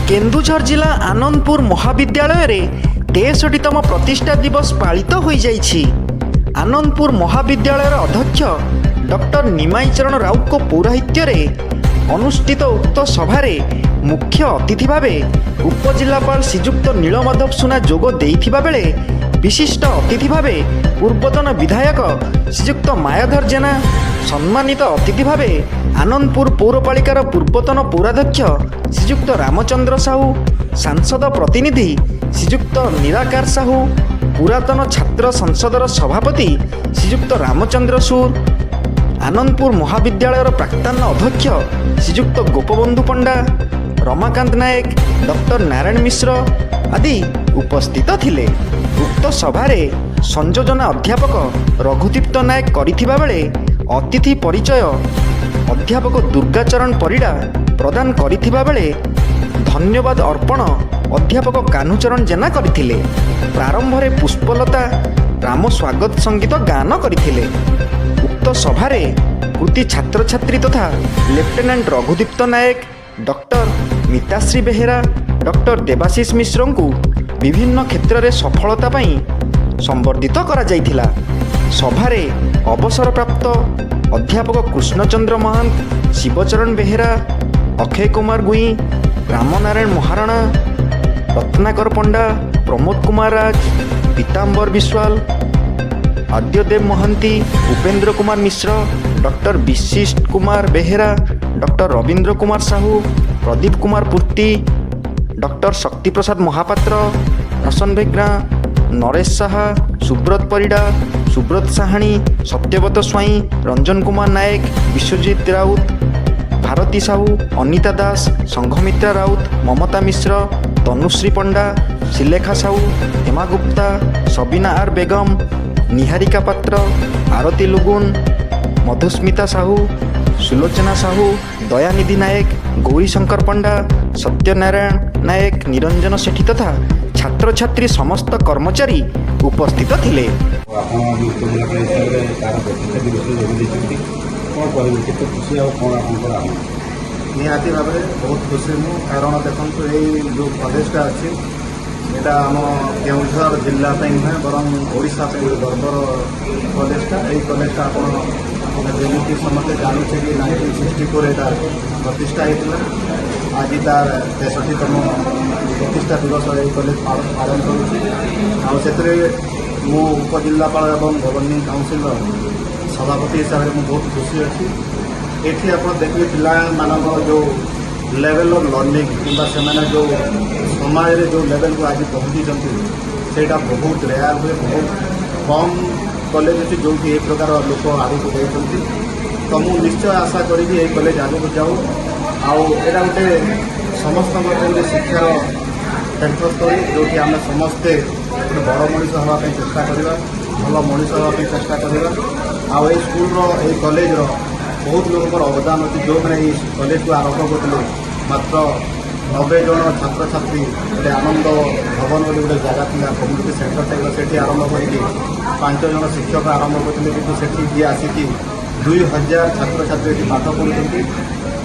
केन्दुझर जिला आनंदपुर महाविद्यालय रे 63तम प्रतिष्ठा दिवस पालित हो जाइछि। आनंदपुर महाविद्यालय अध्यक्ष डॉक्टर निमाई चरण राउत को पौराहित्य रे अनुष्ठित उक्त सभारे मुख्य अतिथि भावे उपजिलापाल श्रीजुक्त नीलमाधव सुना जोग देइथिबा बेले विशिष्ट अतिथि भावे पूर्वतन विधायक श्रीजुक्त मायाधर जेना, सम्मानित अतिथि भावे आनंदपुर पौरपालिकार पूर्वतन पौराध्यक्ष श्रीजुक्त रामचंद्र साहू, सांसद प्रतिनिधि श्रीजुक्त निराकार साहू, पुरातन छात्र संसदर सभापति श्रीजुक्त रामचंद्र सूर, आनंदपुर महाविद्यालयर प्राक्तन अध्यक्ष श्रीजुक्त गोपबंधु पंडा, रमाकांत नायक, डॉक्टर नारायण मिश्र आदि उपस्थित थिले। उक्त सभारे संयोजना अध्यापक रघुदीप्त नायक करिथिबा बेले अतिथि परिचय अध्यापक दुर्गाचरण परिडा प्रदान करिथिबा बेले धन्यवाद अर्पण अध्यापक कान्हूचरण जेना करथिले। प्रारंभरे पुष्पलता राम स्वागत संगीत गान करथिले। उक्त सभारे कृति छात्र छात्री तथा लेफ्टेनांट रघुदीप्त नायक, डॉक्टर मिताश्री बेहेरा, डॉक्टर देवाशीष मिश्र को विभिन्न क्षेत्र में सफलता पाई संबर्धित करा जाइथिला। सभारे अवसर प्राप्त अध्यापक कृष्णचंद्र महंत, शिवचरण बेहेरा, अक्षय कुमार गुई, रामनारायण महाराणा, रत्नाकर पंडा, प्रमोद कुमार राज, पीताम्बर विश्वाल, आद्यदेव महंती, उपेंद्र कुमार मिश्र, डॉक्टर विशिष्ट कुमार बेहेरा, डॉक्टर रवींद्र कुमार साहू, प्रदीप कुमार पूर्ति, डॉक्टर शक्ति प्रसाद महापात्र, रसन भेग्रा, नरेश साहा, सुब्रत परिडा, सुब्रत साहाणी, सत्यव्रत स्वाई, रंजन कुमार नायक, विश्वजीत राउत, भारती साहू, अनिता दास, संघमित्रा राउत, ममता मिश्र, तनुश्री पंडा, शिलेखा साहू, हेमा गुप्ता, सबीना आर बेगम, निहारिका पात्र, आरती लुगुन, मधुस्मिता साहू, सुलोचना साहू, दयानिधि नायक, गौरीशंकर पंडा, सत्यनारायण नायक, निरंजन सेठी तथा छात्र छात्री समस्त कर्मचारी उपस्थित थिले। निहाती भाव में बहुत खुशी हूँ, कारण देखो ये जो कलेजा अच्छी यहाँ आम केन्दुझर जिला नुहे बरं ओडिशा गर्वर कलेजा। यही कलेजा आप जमी समस्त जानूचे कि 1964 यहाँ प्रतिष्ठा होता। आज तार 63तम प्रतिष्ठा दिवस ये कलेज पालन करुँचे। मु उपजिलापाल और गवर्निंग काउंसिल सभापति हिसाब से बहुत खुशी अच्छी। ये आप देखिए पिला जो लेवल ऑफ लर्निंग कि जो समाज जो लेवल को आज पहुँची से बहुत रेयर हुए, बहुत कम कॉलेज अच्छी जो कि एक प्रकार लोक आगे देते। तो मुझे निश्चय आशा करी ये कॉलेज आगे जाऊ आटा गोटे समस्त शिक्षार केन्द्रस्थली जो कि आम समस्ते गोटे बड़ मनीष हाँपाई चेष्टा करवा, भल मनीष हाँपाई चेष्टा करवा। आ स्कूल कॉलेज बहुत लोकर अवदान अच्छी जो मैंने कॉलेज को आरंभ करते मात्र 90 जन छात्र छात्री गोटे आनंद भवन गोटे जगह था कम्युनिटी सेंटर टाइप से आरंभ करके 5 जन शिक्षक आरंभ करते कि जी आसिकी 2000 छात्र छात्री पाठ पढ़ुंट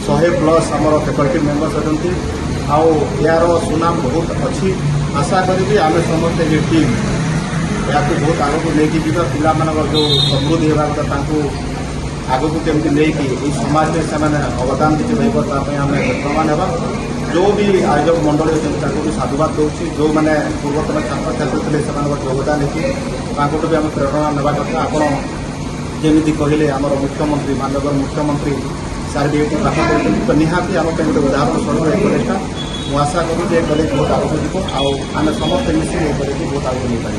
100+ आमर फैकल्टी मेम्बर्स अच्छा यार सुनाम बहुत अच्छी। आशा करी आम समस्ते ये टीम या बहुत आगे लेकिन जा पिला जो समृद्धि होगा आग को केमती नहीं समाज में से अवदान किसी आम यत्नवान होगा। जो भी आयोजक मंडल अच्छे भी साधुवाद दूसरी जो मैंने पूर्वतन छात्र छात्री थे से योगदान देखिए भी आम प्रेरणा नेबा कथा। आपड़ जमी कहले आम मुख्यमंत्री माननीय मुख्यमंत्री सार भी ये पाठ कर तो निहाती आम गोटे उदाहरण स्वरूप ये कलेजा मुझे आशा करूँ ये कलेज बहुत आगे जीव आम समस्त मिसी ये कलेज बहुत आगे नहीं पार।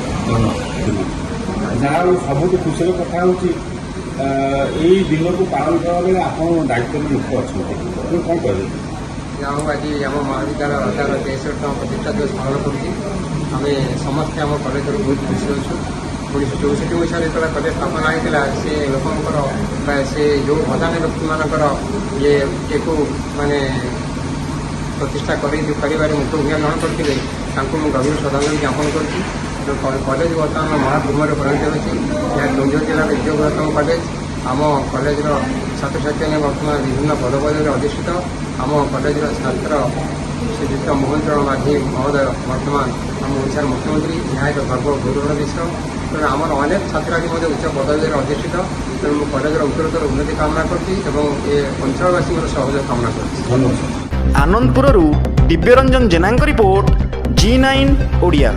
जहाँ सब खुशी कथा हूँ दिन को पालन करा आप दायित्व मुख्य अच्छे कौन कहे आज आम महाविद्यालय तार 63तम प्रतिष्ठा दिवस पालन करुँच। आम समस्ते आम कलेज बहुत खुशी अच्छु। 1964 मसीह जो कलेज स्थापना होता से लोकर से जो भदानी व्यक्ति मानकर ये माने प्रतिष्ठा कर मुख्य भूमिका ग्रहण करते गभीर श्रद्धांजलि ज्ञापन कर कलेज बर्तमान महाकुंभ परिणत अच्छी। यह केन्दुझर जिलार द्वितीय बृहत्तम कलेज। आम कलेजर छात्र छात्री बर्तमान विभिन्न पदपदवी अधिष्ठित। आम कलेजर छात्र ଶ୍ରୀଯୁକ୍ତ ମୋହନ ଚରଣ ମାଝୀ ମହୋଦୟ ବର୍ତ୍ତମାନ ଆମ ଓଡ଼ିଶାର ମୁଖ୍ୟମନ୍ତ୍ରୀ। ଏହା ଏକ ଗର୍ବ ଗୌରବର ବିଷୟ। ତେଣୁ ଆମର ଅନେକ ଛାତ୍ରଛାତ୍ରୀ ମଧ୍ୟ ଉଚ୍ଚ ପଦବୀରେ ଅଧିଷ୍ଠିତ। ତେଣୁ ମୁଁ କଲେଜର ଉତ୍ତରୋତ୍ତର ଉନ୍ନତି କାମନା କରୁଛି ଏବଂ ଏ ଅଞ୍ଚଳବାସୀଙ୍କର ସହଯୋଗ କାମନା କରୁଛି। ଧନ୍ୟବାଦ। ଆନନ୍ଦପୁରରୁ ଦିବ୍ୟରଞ୍ଜନ ଜେନାଙ୍କ ରିପୋର୍ଟ, G9 ଓଡ଼ିଆ।